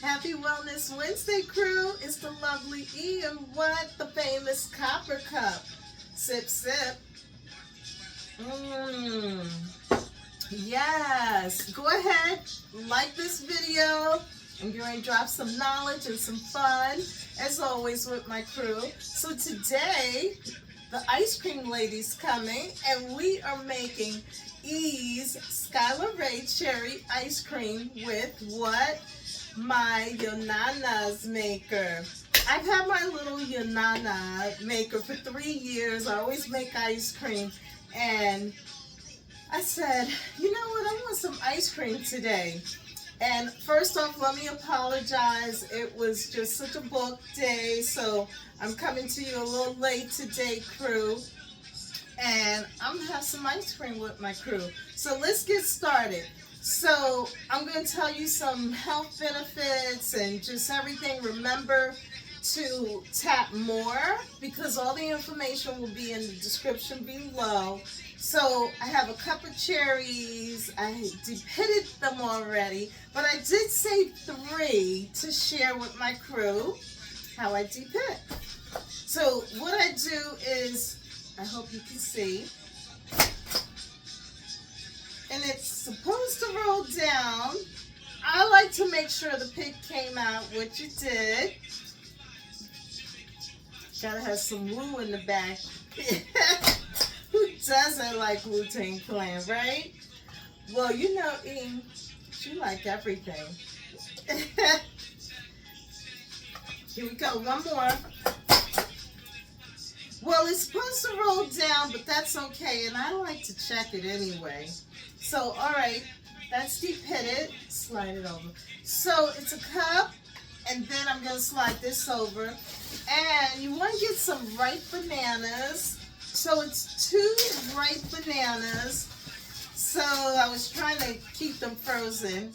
Happy Wellness Wednesday, crew. It's the lovely E and what? The famous copper cup. Sip, sip. Yes. Go ahead, like this video. I'm going to drop some knowledge and some fun, as always, with my crew. So today, the ice cream lady's coming, and we are making E's Skylar Ray Cherry ice cream with what? My YoNanas maker. I've had my little YoNana maker for 3 years. I always make ice cream, and I said, you know what, I want some ice cream today. And first off, let me apologize. It was just such a booked day, so I'm coming to you a little late today, crew. And I'm gonna have some ice cream with my crew. So let's get started. So I'm going to tell you some health benefits and just everything. Remember to tap more because all the information will be in the description below. So I have a cup of cherries. I depitted them already, but I did save 3 to share with my crew how I depit. So what I do is, I hope you can see, and it's supposed to roll down. I like to make sure the pig came out, which it did. Gotta have some woo in the back. Who doesn't like Wu-Tang Clan, right? Well, you know, she like everything. Here we go, one more. Well, it's supposed to roll down, but that's okay, and I like to check it anyway. So, all right, that's depitted. Slide it over. So it's a cup, and then I'm going to slide this over. And you want to get some ripe bananas. So it's 2 ripe bananas. So I was trying to keep them frozen.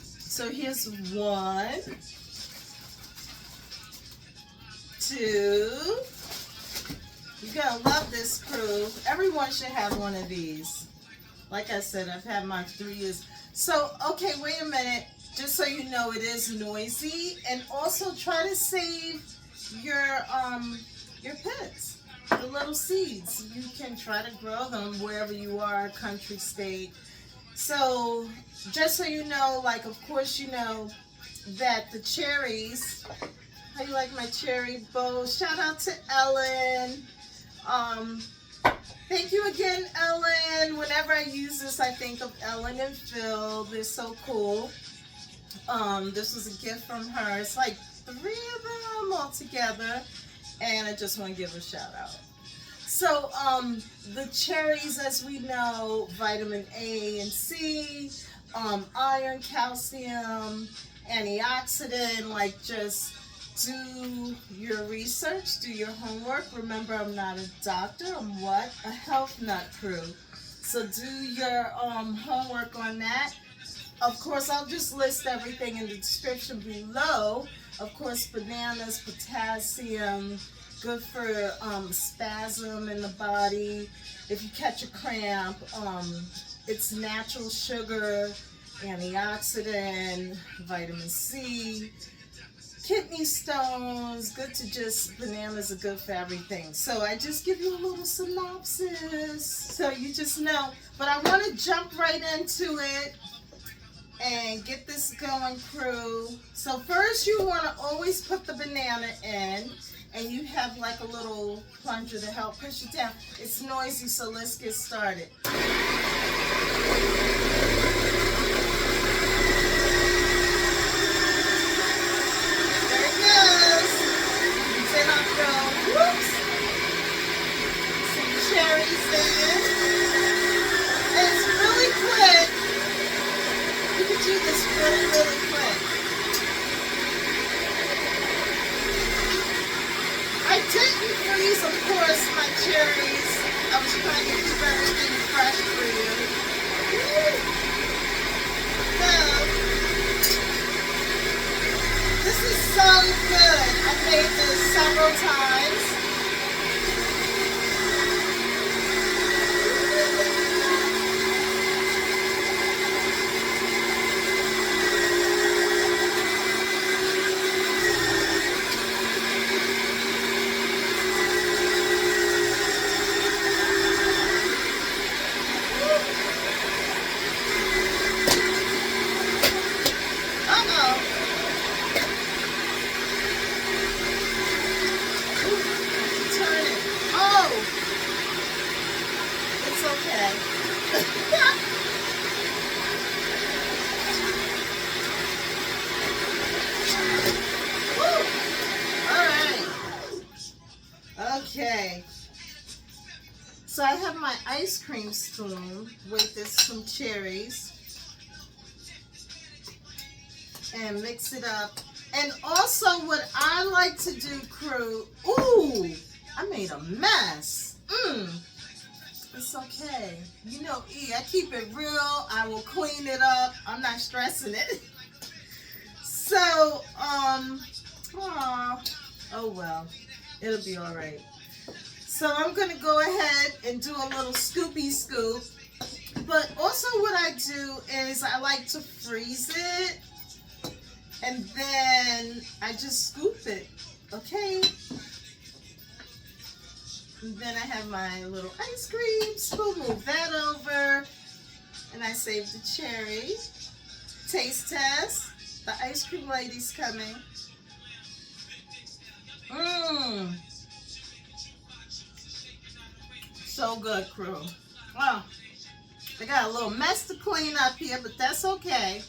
So here's 1, 2. You're going to love this, crew. Everyone should have one of these. Like I said, I've had mine for 3 years. So, okay, wait a minute. Just so you know, it is noisy. And also try to save your pits, the little seeds. You can try to grow them wherever you are, country, state. So, just so you know, like, of course, you know that the cherries, how you like my cherry bowl? Shout out to Ellen. Thank you again, Ellen. Whenever I use this, I think of Ellen and Phil. They're so cool. This was a gift from her. It's like 3 of them all together, and I just want to give a shout out. So, the cherries, as we know, vitamin A and C, iron, calcium, antioxidant, like just do your research, do your homework. Remember, I'm not a doctor. I'm what? A health nut, crew. So do your homework on that. Of course, I'll just list everything in the description below. Of course, bananas, potassium, good for spasm in the body. If you catch a cramp, it's natural sugar, antioxidant, vitamin C. Kidney stones, good to just, bananas are good for everything. So I just give you a little synopsis so you just know. But I want to jump right into it and get this going, crew. So first you want to always put the banana in, and you have like a little plunger to help push it down. It's noisy, so let's get started. Cherries in. It's really quick. You can do this really, really quick. I didn't freeze, of course, my cherries. I was trying to keep everything fresh for you. So, this is so good. I've made this several times. So I have my ice cream spoon with this, some cherries, and mix it up. And also what I like to do, crew, ooh, I made a mess. It's okay. You know, I keep it real. I will clean it up. I'm not stressing it. So, oh well, it'll be all right. So I'm gonna go ahead and do a little scoopy scoop. But also what I do is I like to freeze it, and then I just scoop it, okay? And then I have my little ice cream spoon, move that over, and I save the cherry. Taste test. The ice cream lady's coming. So good, crew. Wow. I got a little mess to clean up here, but that's okay.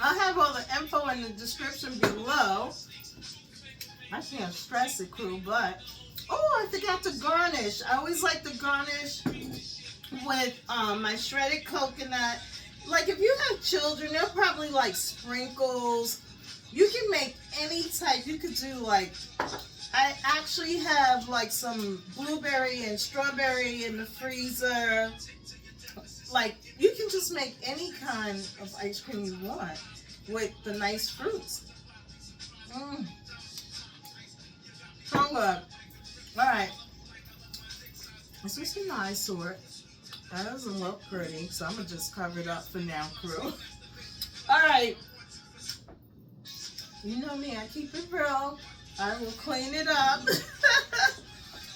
I'll have all the info in the description below. I can't stress it, crew, but oh, I forgot to garnish. I always like to garnish with my shredded coconut. Like if you have children, they'll probably like sprinkles. You can make any type. You could do like, I actually have like some blueberry and strawberry in the freezer. Like you can just make any kind of ice cream you want with the nice fruits. So good. All right. This is an eyesore. That doesn't look pretty, so I'm gonna just cover it up for now, crew. All right. You know me, I keep it real. I will clean it up.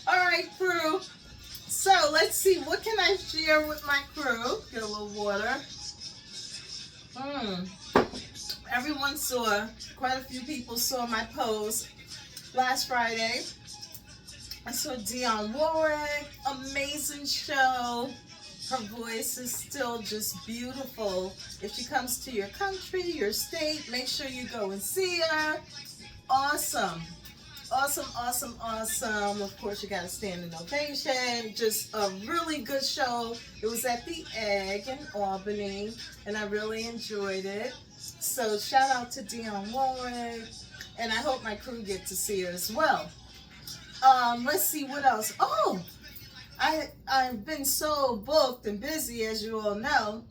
All right, crew. So let's see, what can I share with my crew? Get a little water. Everyone saw, quite a few people saw my post last Friday. I saw Dionne Warwick, amazing show. Her voice is still just beautiful. If she comes to your country, your state, make sure you go and see her. Awesome. Awesome, awesome, awesome. Of course, you got a standing ovation. Just a really good show. It was at the Egg in Albany, and I really enjoyed it. So shout out to Dionne Warwick, and I hope my crew get to see her as well. Let's see what else. Oh, I've been so booked and busy, as you all know,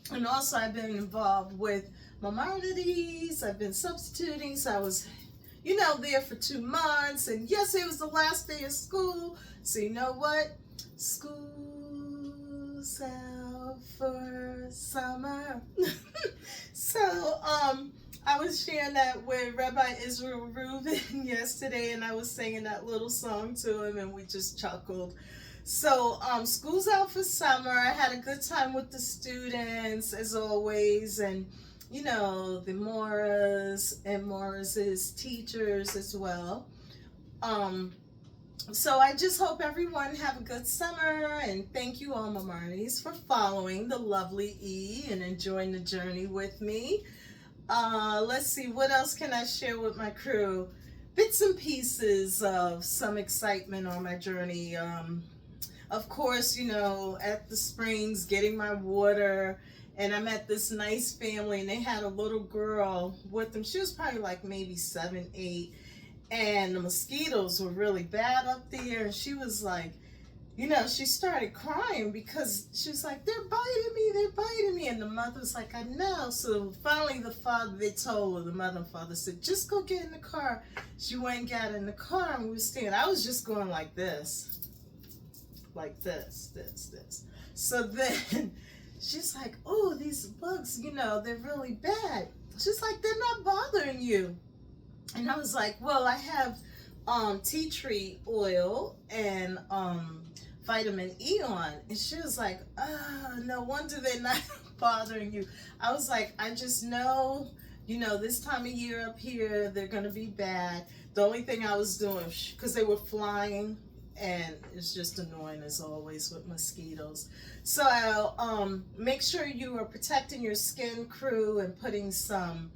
and also I've been involved with Maimonides. I've been substituting, so I was, you know, there for 2 months, and yes, it was the last day of school. So you know what? School's out for summer. So I was sharing that with Rabbi Israel Rubin yesterday, and I was singing that little song to him, and we just chuckled. So school's out for summer. I had a good time with the students, as always, and you know, the Moras and Moras' teachers as well. So I just hope everyone have a good summer, and thank you all, Maimonides, for following the lovely E and enjoying the journey with me. Let's see, what else can I share with my crew? Bits and pieces of some excitement on my journey. Of course, you know, at the springs, getting my water, and I met this nice family, and they had a little girl with them. She was probably like maybe 7, 8, and the mosquitoes were really bad up there, and she was like, you know, she started crying because she was like, they're biting me, and the mother was like, I know. So finally the father, they told her, the mother and father said, just go get in the car. She went and got in the car, and we were standing, I was just going like this. Like this. So then she's like, oh, these bugs, you know, they're really bad. She's like, they're not bothering you. And I was like, well, I have tea tree oil and vitamin E on. And she was like, oh, no wonder they're not bothering you. I was like, I just know, you know, this time of year up here, they're going to be bad. The only thing I was doing, because they were flying, and it's just annoying as always with mosquitoes. So make sure you are protecting your skin, crew, and putting some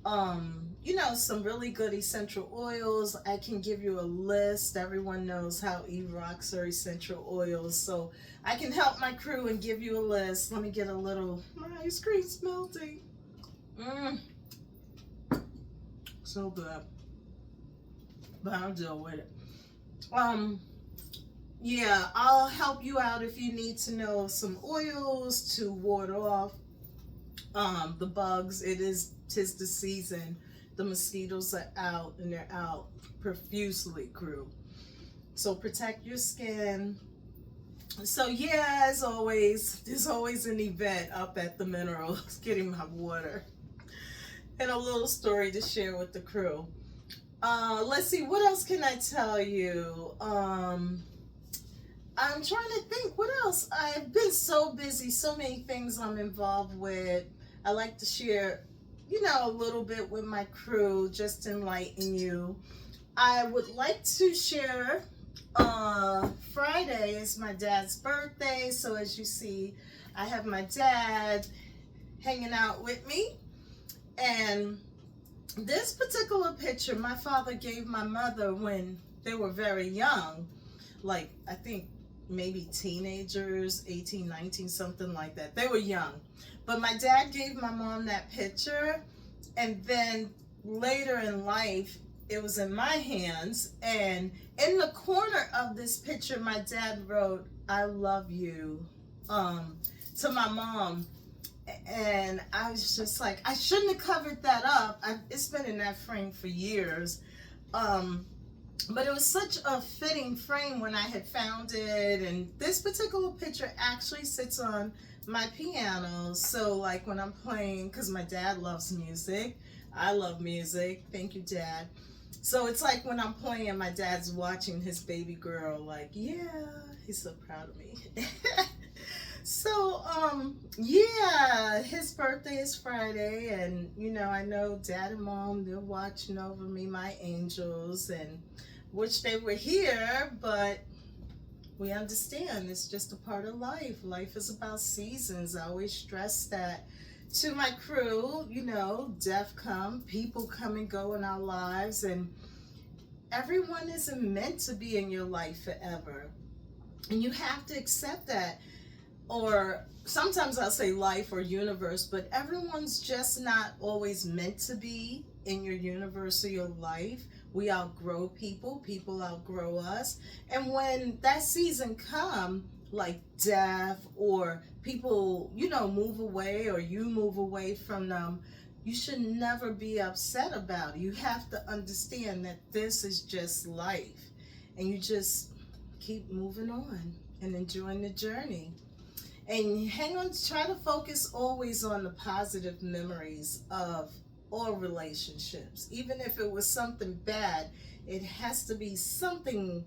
you know, some really good essential oils. I can give you a list. Everyone knows how E-Rocks are essential oils, so I can help my crew and give you a list. Let me get a little, my ice cream's melting. So good, but I'll deal with it. Yeah, I'll help you out if you need to know some oils to ward off the bugs. Tis the season. The mosquitoes are out, and they're out profusely, crew. So protect your skin. So yeah, as always, there's always an event up at the minerals getting my water. And a little story to share with the crew. Let's see, what else can I tell you? I'm trying to think what else. I've been so busy, so many things I'm involved with. I like to share, you know, a little bit with my crew, just enlighten you. I would like to share, Friday is my dad's birthday, so as you see, I have my dad hanging out with me. And this particular picture, my father gave my mother when they were very young, like I think maybe teenagers, 18, 19, something like that. They were young. But my dad gave my mom that picture, and then later in life, it was in my hands. And in the corner of this picture, my dad wrote, "I love you," to my mom. And I was just like, I shouldn't have covered that up. It's been in that frame for years. But it was such a fitting frame when I had found it. And this particular picture actually sits on my piano. So like when I'm playing, because my dad loves music, I love music. Thank you, Dad. So it's like when I'm playing, my dad's watching his baby girl, like, yeah, he's so proud of me. So, yeah, his birthday is Friday, and, you know, I know Dad and Mom, they're watching over me, my angels, and wish they were here, but we understand it's just a part of life. Life is about seasons. I always stress that to my crew. You know, death come, people come and go in our lives, and everyone isn't meant to be in your life forever. And you have to accept that. Or sometimes I'll say life or universe, but everyone's just not always meant to be in your universe or your life. We outgrow people, people outgrow us. And when that season come, like death or people, you know, move away or you move away from them, you should never be upset about it. You have to understand that this is just life, and you just keep moving on and enjoying the journey. And hang on, try to focus always on the positive memories of all relationships. Even if it was something bad, it has to be something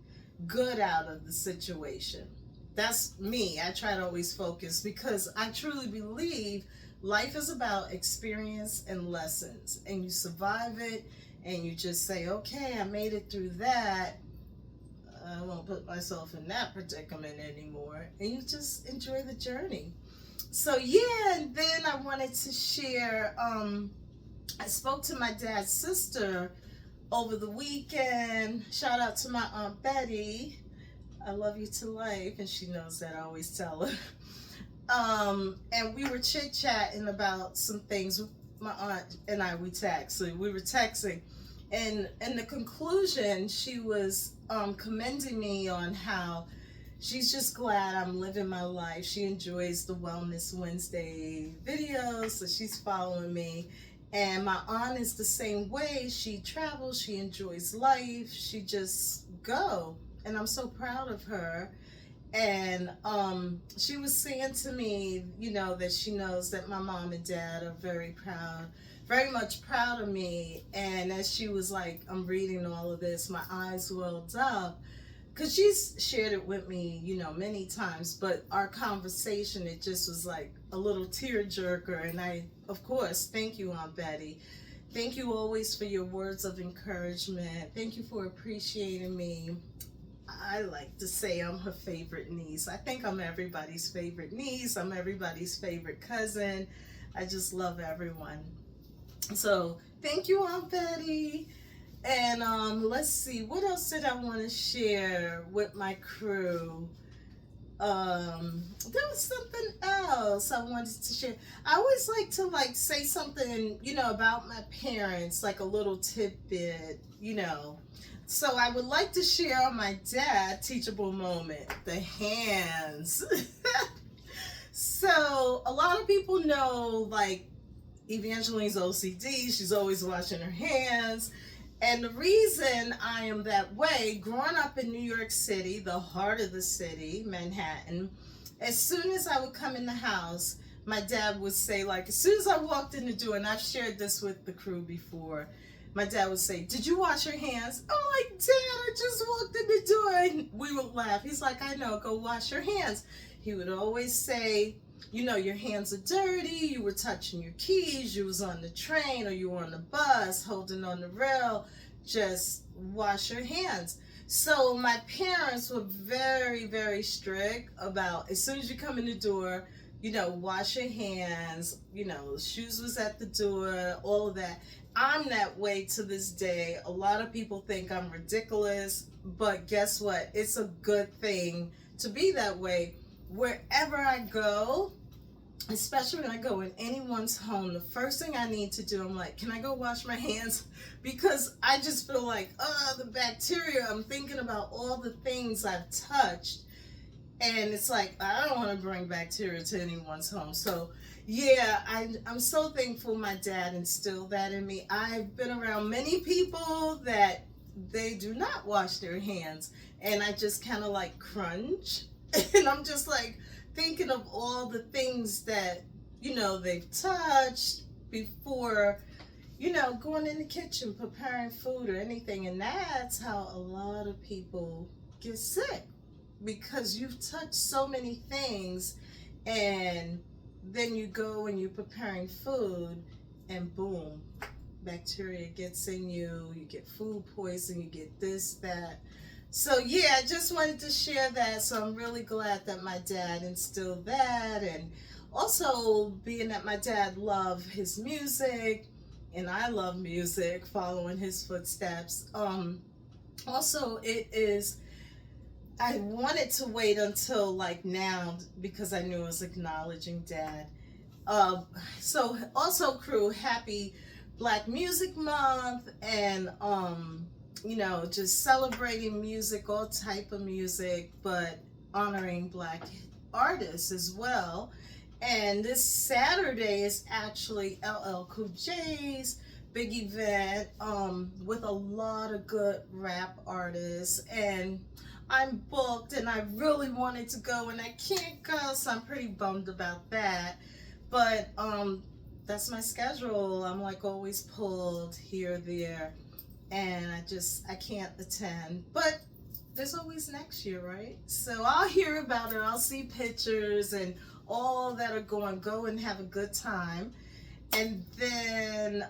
good out of the situation. That's me. I try to always focus, because I truly believe life is about experience and lessons. And you survive it, and you just say, okay, I made it through that. I won't put myself in that predicament anymore. And you just enjoy the journey. So yeah, and then I wanted to share, I spoke to my dad's sister over the weekend. Shout out to my Aunt Betty. I love you to life, and she knows that, I always tell her. And we were chit-chatting about some things. My aunt and I, we were texting. And in the conclusion, she was commending me on how she's just glad I'm living my life. She enjoys the Wellness Wednesday videos, so she's following me. And my aunt is the same way. She travels, she enjoys life, she just go. And I'm so proud of her. And she was saying to me, you know, that she knows that my mom and dad are very much proud of me. And as she was like, I'm reading all of this, my eyes welled up, because she's shared it with me, you know, many times. But our conversation, it just was like a little tear jerker. And I, of course, thank you, Aunt Betty. Thank you always for your words of encouragement. Thank you for appreciating me. I like to say I'm her favorite niece. I think I'm everybody's favorite niece. I'm everybody's favorite cousin. I just love everyone. So thank you, Aunt Betty. And let's see, what else did I want to share with my crew? There was something else I wanted to share. I always like to say something, about my parents, like a little tidbit, So I would like to share on my dad teachable moment, the hands. So a lot of people know like Evangeline's OCD. She's always washing her hands. And the reason I am that way, growing up in New York City, the heart of the city, Manhattan, as soon as I would come in the house, my dad would say, like, as soon as I walked in the door, and I've shared this with the crew before, my dad would say, "Did you wash your hands?" I'm like, "Dad, I just walked in the door." And we would laugh. He's like, "I know, go wash your hands." He would always say, "Your hands are dirty, you were touching your keys, you was on the train or you were on the bus, holding on the rail, just wash your hands." So my parents were very, very strict about, as soon as you come in the door, wash your hands, shoes was at the door, all of that. I'm that way to this day. A lot of people think I'm ridiculous, but guess what? It's a good thing to be that way. Wherever I go, especially when I go in anyone's home, the first thing I need to do, I'm like, can I go wash my hands? Because I just feel like, the bacteria, I'm thinking about all the things I've touched. And it's like, I don't want to bring bacteria to anyone's home. So yeah, I'm so thankful my dad instilled that in me. I've been around many people that they do not wash their hands. And I just kind of like crunch. And I'm just like thinking of all the things that, they've touched before, going in the kitchen, preparing food or anything. And that's how a lot of people get sick, because you've touched so many things, and then you go and you're preparing food, and boom, bacteria gets in you, you get food poisoning, you get this, that. So yeah, I just wanted to share that. So I'm really glad that my dad instilled that, and also being that my dad loved his music, and I love music, following his footsteps. Also, I wanted to wait until like now because I knew it was acknowledging dad. So also, crew, happy Black Music Month, and just celebrating music, all type of music, but honoring Black artists as well. And this Saturday is actually LL Cool J's big event, with a lot of good rap artists, and I'm booked, and I really wanted to go and I can't go, so I'm pretty bummed about that. But that's my schedule. I'm like always pulled here, there, and I can't attend. But there's always next year, right? So I'll hear about it. I'll see pictures and all that are going. Go and have a good time. And then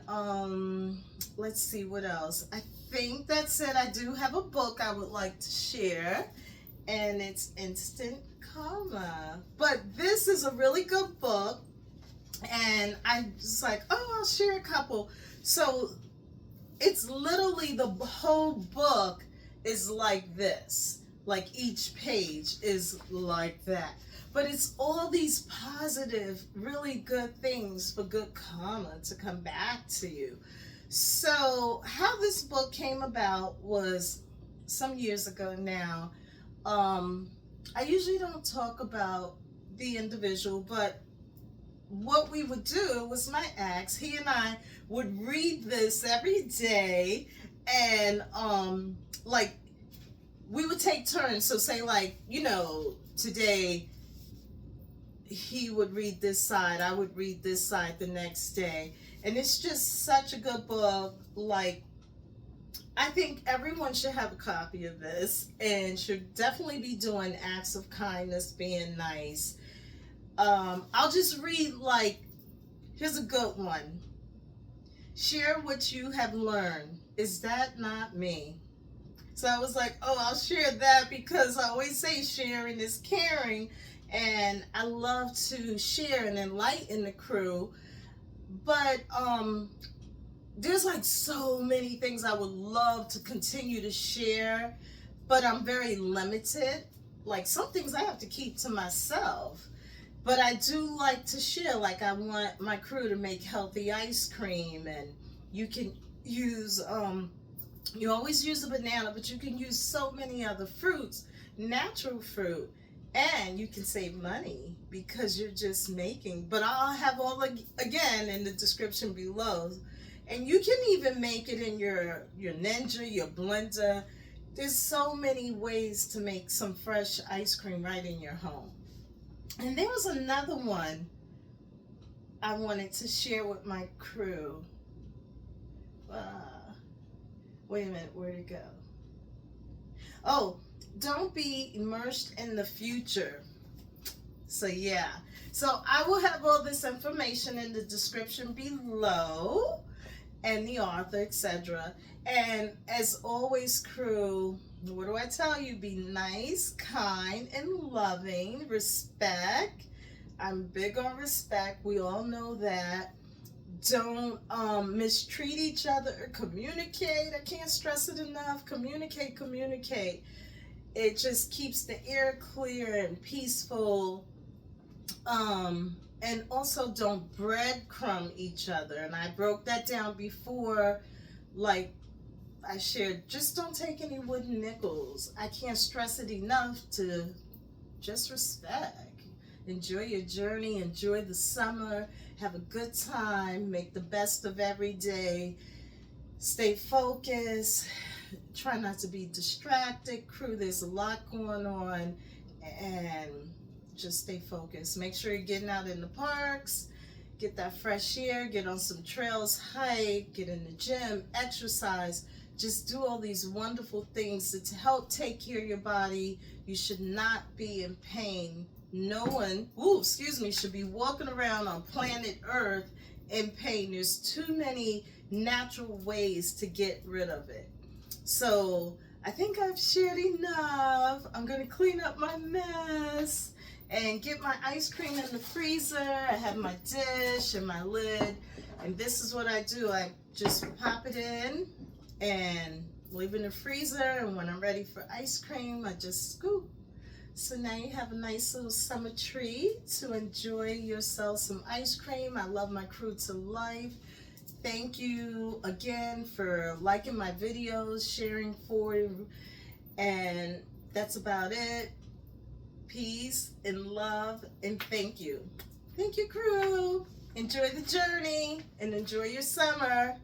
let's see what else. I think that's it. I do have a book I would like to share, and it's Instant Karma. But this is a really good book, and I was like, oh, I'll share a couple. So it's literally, the whole book is like this. Like each page is like that. But it's all these positive, really good things for good karma to come back to you. So how this book came about was some years ago now. I usually don't talk about the individual, but what we would do was my ex, he and I would read this every day, and like we would take turns. So say like, today he would read this side, I would read this side the next day. And it's just such a good book. Like, I think everyone should have a copy of this and should definitely be doing acts of kindness, being nice. I'll just read, like, here's a good one. Share what you have learned. Is that not me? So I was like, oh, I'll share that, because I always say sharing is caring. And I love to share and enlighten the crew. But there's like so many things I would love to continue to share, but I'm very limited. Like some things I have to keep to myself, but I do like to share. Like I want my crew to make healthy ice cream, and you can use you always use a banana, but you can use so many other fruits, natural fruit, and you can save money because you're just making. But I'll have all again in the description below, and you can even make it in your Ninja, your blender. There's so many ways to make some fresh ice cream right in your home. And there was another one I wanted to share with my crew. Wait a minute, where'd it go? Oh, don't be immersed in the future. So yeah, so I will have all this information in the description below, and the author, etc. And as always, crew, what do I tell you? Be nice, kind, and loving. Respect. I'm big on respect. We all know that. Don't mistreat each other. Communicate. I can't stress it enough. Communicate, communicate. It just keeps the air clear and peaceful. And also don't breadcrumb each other. And I broke that down before, like I shared, just don't take any wooden nickels. I can't stress it enough to just respect. Enjoy your journey, enjoy the summer, have a good time, make the best of every day, stay focused, try not to be distracted. Crew, there's a lot going on, and just stay focused. Make sure you're getting out in the parks, get that fresh air, get on some trails, hike, get in the gym, exercise. Just do all these wonderful things to help take care of your body. You should not be in pain. No one, should be walking around on planet Earth in pain. There's too many natural ways to get rid of it. So I think I've shared enough. I'm gonna clean up my mess and get my ice cream in the freezer. I have my dish and my lid, and this is what I do. I just pop it in and leave it in the freezer, and when I'm ready for ice cream, I just scoop. So now you have a nice little summer treat to enjoy yourself some ice cream. I love my crew to life. Thank you again for liking my videos, sharing forward, and that's about it. Peace and love, and thank you. Thank you, crew. Enjoy the journey and enjoy your summer.